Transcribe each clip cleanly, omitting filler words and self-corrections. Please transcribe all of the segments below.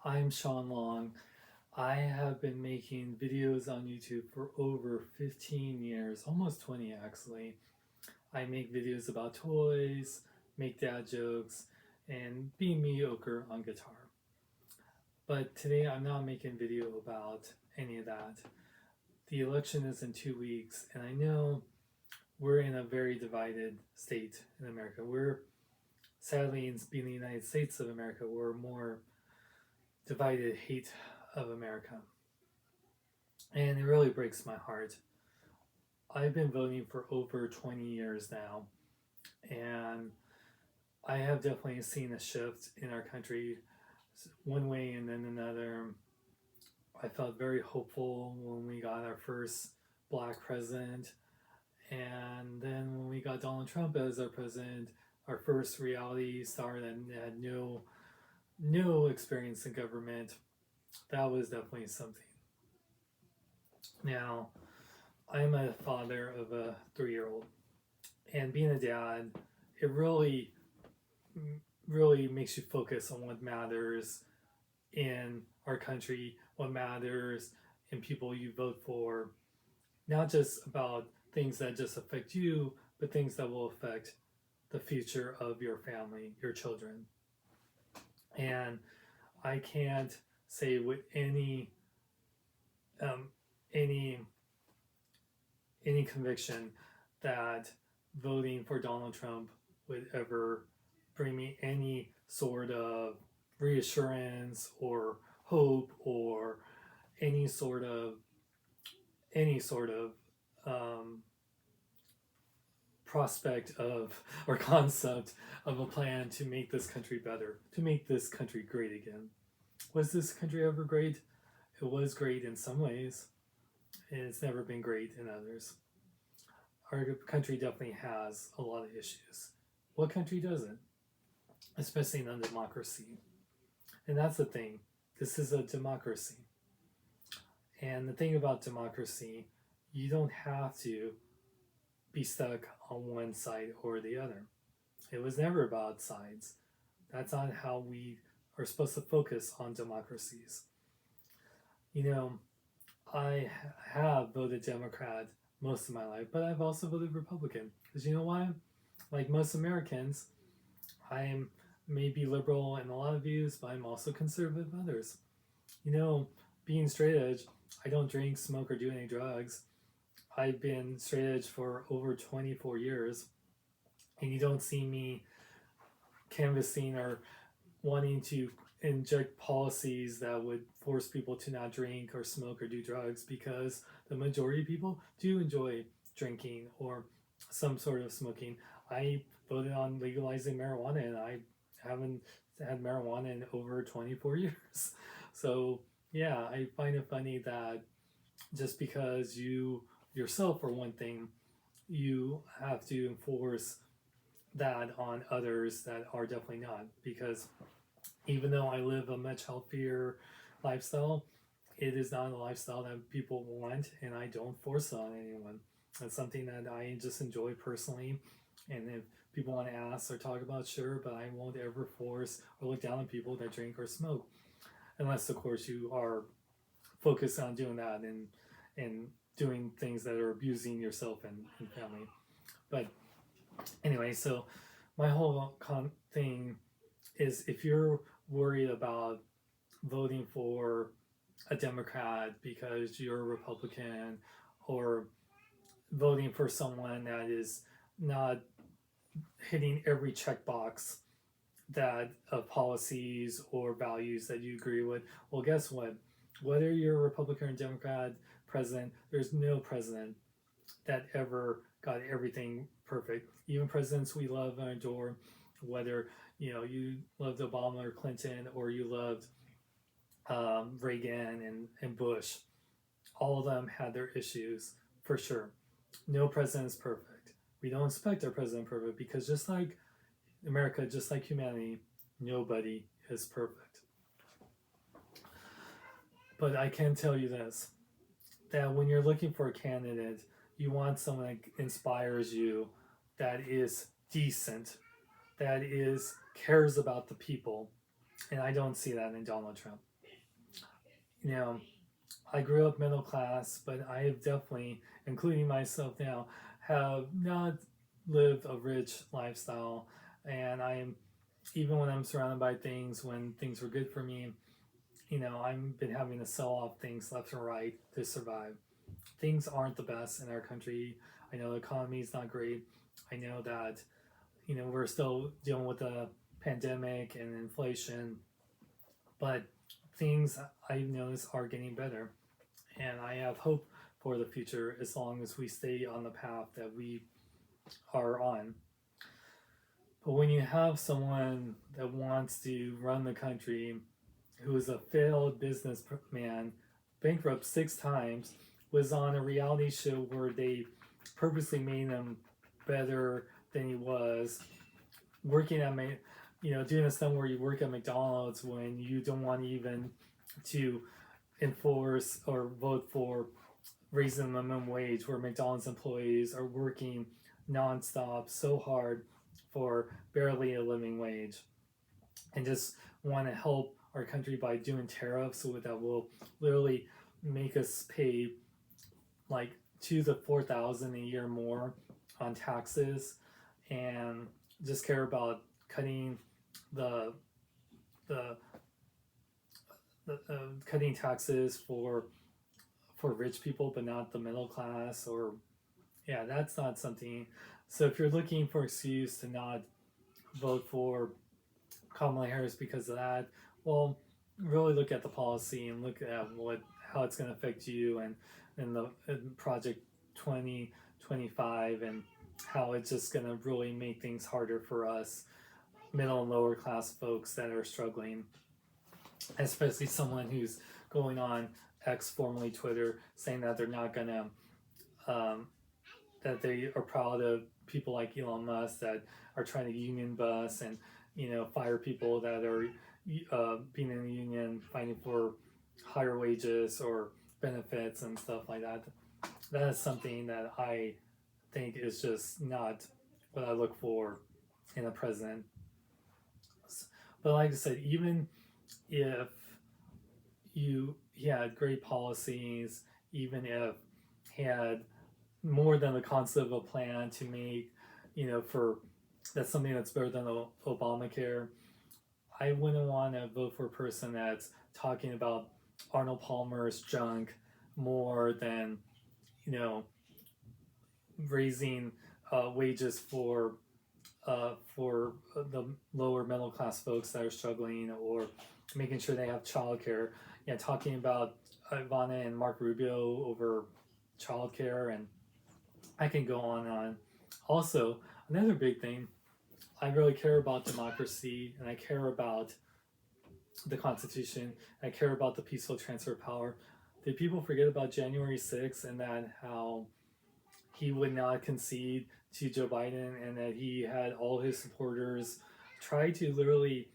I'm Sean Long. I have been making videos on YouTube for over 15 years, almost 20 actually. I make videos about toys, make dad jokes, and be mediocre on guitar. But today I'm not making a video about any of that. The election is in 2 weeks, and I know we're in a very divided state in America. We're sadly, in being the United States of America, we're more divided hate of America. And it really breaks my heart. I've been voting for over 20 years now, and I have definitely seen a shift in our country one way and then another. I felt very hopeful when we got our first black president, and then when we got Donald Trump as our president, our first reality star that had no experience in government, that was definitely something. Now, I'm a father of a 3-year-old, and being a dad, it really makes you focus on what matters in our country, what matters in people you vote for, not just about things that just affect you, but things that will affect the future of your family, your children. And I can't say with any conviction that voting for Donald Trump would ever bring me any sort of reassurance or hope or any sort of prospect of or concept of a plan to make this country better, to make this country great again. Was this country ever great? It was great in some ways, and it's never been great in others. Our country definitely has a lot of issues. What country doesn't? Especially in a democracy. And that's the thing. This is a democracy. And the thing about democracy, you don't have to be stuck on one side or the other. It was never about sides. That's not how we are supposed to focus on democracies. You know, I have voted Democrat most of my life, but I've also voted Republican. Because you know why? Like most Americans, I'm maybe liberal in a lot of views, but I'm also conservative in others. You know, being straight edge, I don't drink, smoke, or do any drugs. I've been straight edge for over 24 years, and you don't see me canvassing or wanting to inject policies that would force people to not drink or smoke or do drugs, because the majority of people do enjoy drinking or some sort of smoking. I voted on legalizing marijuana, and I haven't had marijuana in over 24 years. So yeah, I find it funny that just because you yourself, for one thing, you have to enforce that on others that are definitely not. Because even though I live a much healthier lifestyle, it is not a lifestyle that people want, and I don't force it on anyone. It's something that I just enjoy personally, and if people want to ask or talk about, sure, but I won't ever force or look down on people that drink or smoke, unless of course you are focused on doing that and doing things that are abusing yourself and family. But anyway, so my whole thing is, if you're worried about voting for a Democrat because you're a Republican, or voting for someone that is not hitting every checkbox that of policies or values that you agree with, well, guess what? Whether you're a Republican or Democrat president, there's no president that ever got everything perfect. Even presidents we love and adore, whether you loved Obama or Clinton, or you loved Reagan and Bush, all of them had their issues for sure. No president is perfect. We don't expect our president perfect, because just like America, just like humanity, nobody is perfect. But I can tell you this, that when you're looking for a candidate, you want someone that inspires you, that is decent, that cares about the people. And I don't see that in Donald Trump. you know, I grew up middle class, but I have definitely, including myself now, have not lived a rich lifestyle. And I'm, even when I'm surrounded by things, when things were good for me, I've been having to sell off things left and right to survive. Things aren't the best in our country. I know the economy is not great. I know that, we're still dealing with the pandemic and inflation, but things I've noticed are getting better. And I have hope for the future as long as we stay on the path that we are on. But when you have someone that wants to run the country, who is a failed businessman, bankrupt 6 times, was on a reality show where they purposely made him better than he was, working at doing a stunt where you work at McDonald's when you don't want even to enforce or vote for raising the minimum wage, where McDonald's employees are working nonstop so hard for barely a living wage, and just want to help our country by doing tariffs so that will literally make us pay like 2 to 4 thousand a year more on taxes, and just care about cutting the the, cutting taxes for rich people but not the middle class. Or yeah, that's not something. So if you're looking for excuse to not vote for Kamala Harris because of that, well, really look at the policy and look at how it's going to affect you, and the Project 2025, and how it's just going to really make things harder for us middle and lower class folks that are struggling, especially someone who's going on X, formerly Twitter, saying that they're not going to that they are proud of people like Elon Musk that are trying to union bust and fire people that are being in the union, fighting for higher wages or benefits and stuff like that. That is something that I think is just not what I look for in a president. But like I said, even if he had great policies, even if he had more than the concept of a plan to make, for that's something that's better than Obamacare, I wouldn't want to vote for a person that's talking about Arnold Palmer's junk more than, raising wages for the lower middle class folks that are struggling, or making sure they have childcare. Yeah, talking about Ivana and Mark Rubio over childcare, and I can go on and on. Also, another big thing, I really care about democracy, and I care about the Constitution. I care about the peaceful transfer of power. Did people forget about January 6th and that how he would not concede to Joe Biden, and that he had all his supporters try to literally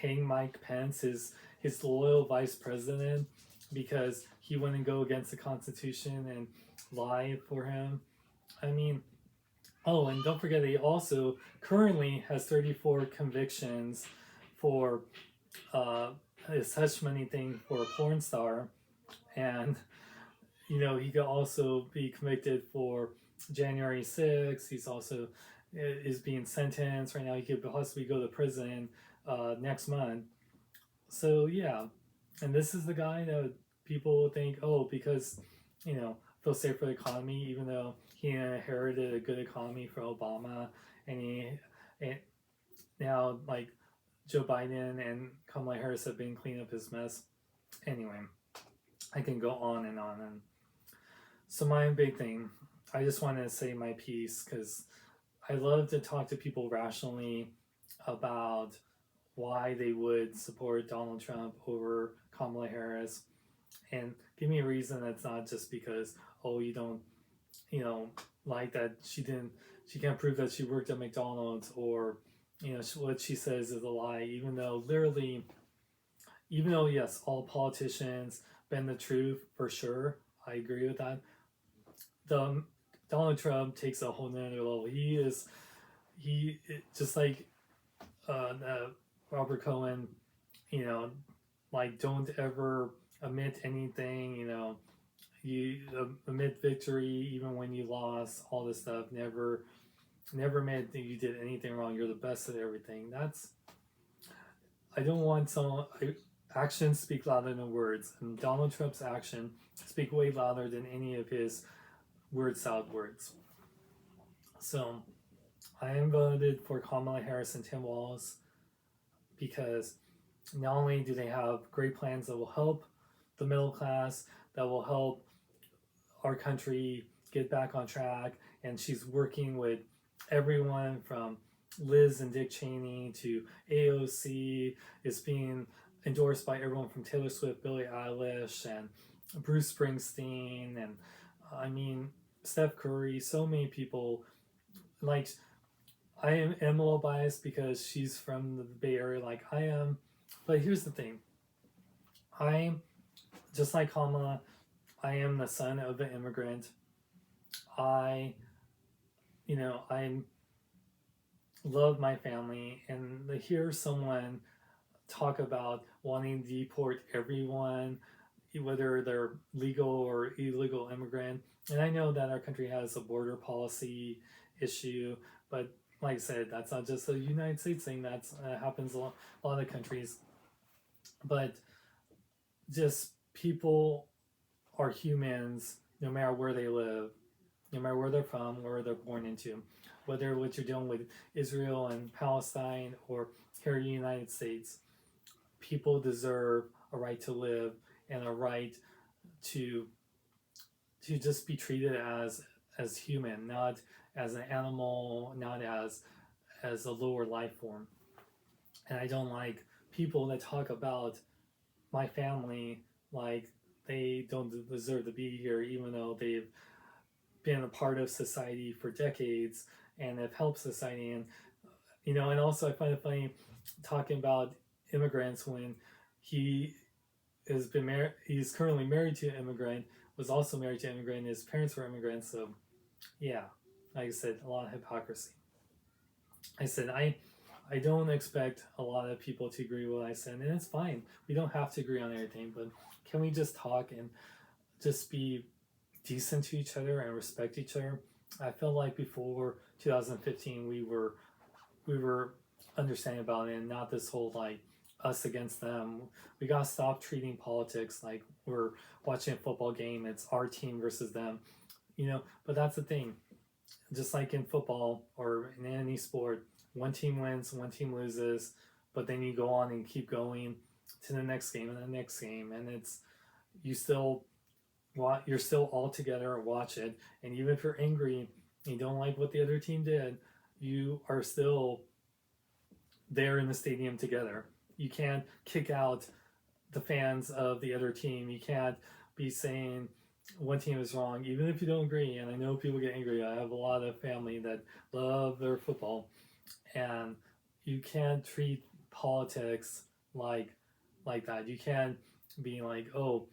hang Mike Pence, his loyal vice president, because he wouldn't go against the Constitution and lie for him? I mean, oh, and don't forget, he also currently has 34 convictions for his hush money thing for a porn star. And, he could also be convicted for January 6th. He's also is being sentenced right now. He could possibly go to prison next month. So, yeah. And this is the guy that people think, oh, because, feel safe for the economy, even though he inherited a good economy from Obama, and now like Joe Biden and Kamala Harris have been cleaning up his mess. Anyway, I can go on and on. And so my big thing, I just want to say my piece, because I love to talk to people rationally about why they would support Donald Trump over Kamala Harris, and give me a reason that's not just because, oh, you don't, like that she can't prove that she worked at McDonald's, or, what she says is a lie, even though yes, all politicians bend the truth for sure. I agree with that. Donald Trump takes a whole nother level. He just like Robert Cohen, like, don't ever admit anything, you admit victory even when you lost, all this stuff. Never admit that you did anything wrong. You're the best at everything. I don't want actions speak louder than words, and Donald Trump's action speak way louder than any of his word salad words. So I am voted for Kamala Harris and Tim Walz because not only do they have great plans that will help the middle class, that will help our country get back on track, and she's working with everyone from Liz and Dick Cheney to AOC, is being endorsed by everyone from Taylor Swift, Billie Eilish, and Bruce Springsteen, and I mean Steph Curry. So many people. Like, I am a little biased because she's from the Bay Area, like I am. But here's the thing: I'm just like Kamala. I am the son of an immigrant. I love my family, and to hear someone talk about wanting to deport everyone, whether they're legal or illegal immigrant. And I know that our country has a border policy issue, but like I said, that's not just a United States thing. That happens a lot of countries. But just people are humans, no matter where they live, no matter where they're from, where they're born into. Whether what you're dealing with Israel and Palestine or here in the United States, people deserve a right to live and a right to just be treated as human, not as an animal, not as a lower life form. And I don't like people that talk about my family like they don't deserve to be here, even though they've been a part of society for decades and have helped society. And and also I find it funny talking about immigrants when he has been married. He's currently married to an immigrant, was also married to an immigrant. His parents were immigrants, so yeah, like I said, a lot of hypocrisy. I said I don't expect a lot of people to agree with what I said, and it's fine. We don't have to agree on everything, but can we just talk and just be decent to each other and respect each other? I felt like before 2015 we were understanding about it, and not this whole like us against them. We gotta stop treating politics like we're watching a football game. It's our team versus them, But that's the thing. Just like in football or in any sport, one team wins, one team loses, but then you go on and keep going to the next game and the next game, and you're still all together and watch it. And even if you're angry and you don't like what the other team did, you are still there in the stadium together. You can't kick out the fans of the other team. You can't be saying one team is wrong, even if you don't agree. And I know people get angry. I have a lot of family that love their football, and you can't treat politics like that. You can't be like, oh,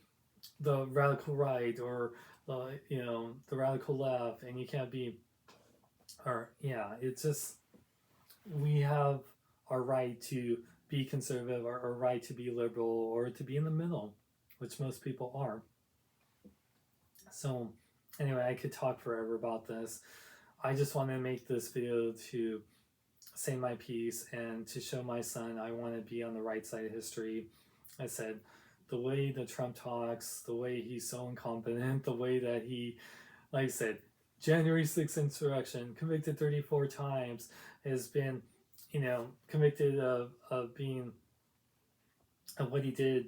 the radical right or the radical left, and you can't be, or yeah, it's just, we have our right to be conservative, our right to be liberal, or to be in the middle, which most people are. So anyway, I could talk forever about this. I just want to make this video to say my piece and to show my son I want to be on the right side of history. I said, the way that Trump talks, the way he's so incompetent, the way that he, like I said, January 6th insurrection, convicted 34 times, has been, convicted of being, of what he did.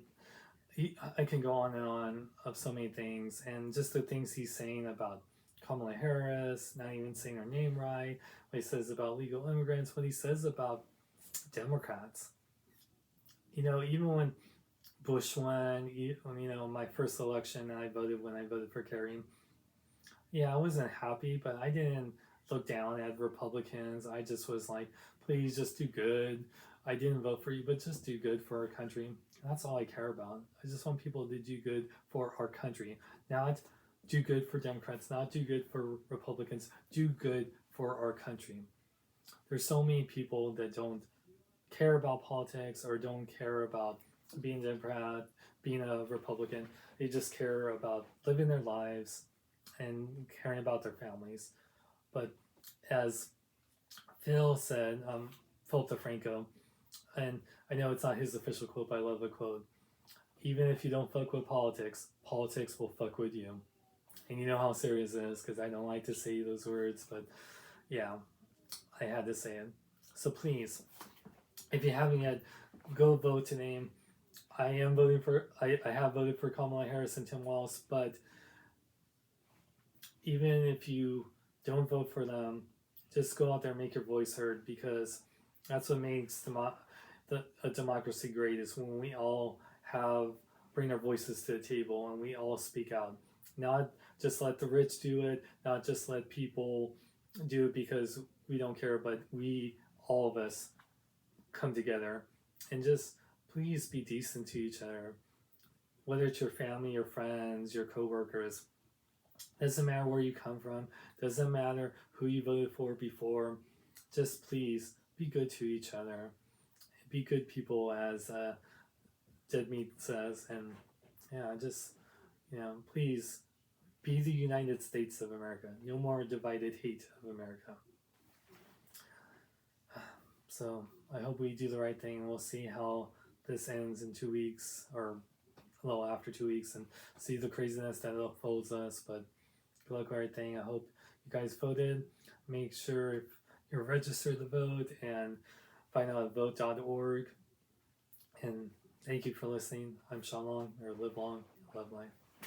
I can go on and on of so many things, and just the things he's saying about Kamala Harris, not even saying her name right, what he says about legal immigrants, what he says about Democrats. Even when Bush won, my first election, and I voted for Kerry. Yeah, I wasn't happy, but I didn't look down at Republicans. I just was like, please just do good. I didn't vote for you, but just do good for our country. That's all I care about. I just want people to do good for our country, not do good for Democrats, not do good for Republicans, do good for our country. There's so many people that don't care about politics or don't care about being Democrat, being a Republican. They just care about living their lives and caring about their families. But as Phil said, Philip DeFranco, and I know it's not his official quote, but I love the quote. Even if you don't fuck with politics, politics will fuck with you. And you know how serious it is, because I don't like to say those words, but yeah, I had to say it. So please, if you haven't yet, go vote today. I have voted for Kamala Harris and Tim Walz, but even if you don't vote for them, just go out there and make your voice heard, because that's what makes a democracy great, is when we all bring our voices to the table and we all speak out. Not just let the rich do it, not just let people do it because we don't care, but all of us, come together and just please be decent to each other. Whether it's your family, your friends, your coworkers, doesn't matter where you come from, doesn't matter who you voted for before, just please be good to each other. Be good people, as Dead Meat says, and yeah, just, please be the United States of America. No more divided hate of America. So I hope we do the right thing, and we'll see how this ends in 2 weeks, or a little after 2 weeks, and see the craziness that unfolds us. But good luck with everything. I hope you guys voted. Make sure if you're registered to vote, and find out at vote.org. And thank you for listening. I'm Sean Long, or Live Long, Love Life.